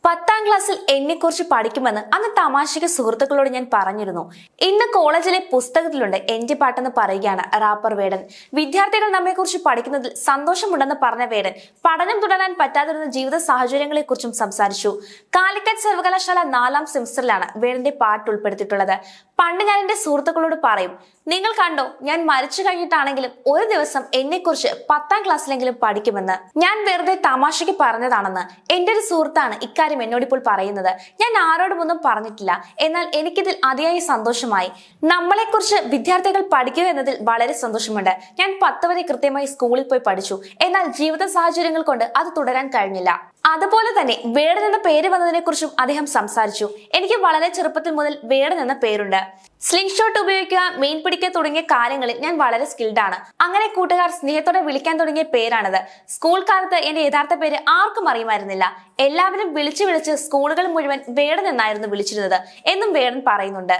10ാം ക്ലാസ്സിൽ എന്നെക്കുറിച്ച് പഠിക്കുമെന്ന് അന്ന് തമാശയ്ക്ക് സുഹൃത്തുക്കളോട് ഞാൻ പറഞ്ഞിരുന്നു. ഇന്ന് കോളേജിലെ പുസ്തകത്തിലുണ്ട് എന്റെ പാട്ടെന്ന് പറയുകയാണ് റാപ്പർ വേടൻ. വിദ്യാർത്ഥികൾ നമ്മെക്കുറിച്ച് പഠിക്കുന്നതിൽ സന്തോഷമുണ്ടെന്ന് പറഞ്ഞ വേടൻ പഠനം തുടരാൻ പറ്റാതിരുന്ന ജീവിത സാഹചര്യങ്ങളെ കുറിച്ചും സംസാരിച്ചു. കാലിക്കറ്റ് സർവകലാശാല 4ാം സെമിസ്റ്ററിലാണ് വേടന്റെ പാട്ട് ഉൾപ്പെടുത്തിയിട്ടുള്ളത്. പണ്ട് ഞാൻ എന്റെ സുഹൃത്തുക്കളോട് പറയും, നിങ്ങൾ കണ്ടോ, ഞാൻ മരിച്ചു കഴിഞ്ഞിട്ടാണെങ്കിലും ഒരു ദിവസം എന്നെക്കുറിച്ച് 10ാം ക്ലാസ്സിലെങ്കിലും പഠിക്കുമെന്ന്. ഞാൻ വെറുതെ തമാശയ്ക്ക് പറഞ്ഞതാണെന്ന് എന്റെ ഒരു സുഹൃത്താണ് ഇക്കാര്യം എന്നോടിപ്പോൾ പറയുന്നത്. ഞാൻ ആരോടും ഒന്നും പറഞ്ഞിട്ടില്ല, എന്നാൽ എനിക്കിതിൽ അതിയായ സന്തോഷമായി. നമ്മളെക്കുറിച്ച് വിദ്യാർത്ഥികൾ പഠിക്കുക എന്നതിൽ വളരെ സന്തോഷമുണ്ട്. ഞാൻ 10 വരെ കൃത്യമായി സ്കൂളിൽ പോയി പഠിച്ചു, എന്നാൽ ജീവിത സാഹചര്യങ്ങൾ കൊണ്ട് അത് തുടരാൻ കഴിഞ്ഞില്ല. അതുപോലെ തന്നെ വേടൻ എന്ന പേര് വന്നതിനെ കുറിച്ചും അദ്ദേഹം സംസാരിച്ചു. എനിക്ക് വളരെ ചെറുപ്പത്തിൽ മുതൽ വേടൻ എന്ന പേരുണ്ട്. സ്ലിംഗ് ഷോട്ട് ഉപയോഗിക്കുക, മീൻ പിടിക്കുക തുടങ്ങിയ കാര്യങ്ങളിൽ ഞാൻ വളരെ സ്കിൽഡ് ആണ്. അങ്ങനെ കൂട്ടുകാർ സ്നേഹത്തോടെ വിളിക്കാൻ തുടങ്ങിയ പേരാണിത്. സ്കൂൾ കാലത്ത് എന്റെ യഥാർത്ഥ പേര് ആർക്കും അറിയുമായിരുന്നില്ല. എല്ലാവരും വിളിച്ച് സ്കൂളുകൾ മുഴുവൻ വേടൻ എന്നായിരുന്നു വിളിച്ചിരുന്നത് എന്നും വേടൻ പറയുന്നുണ്ട്.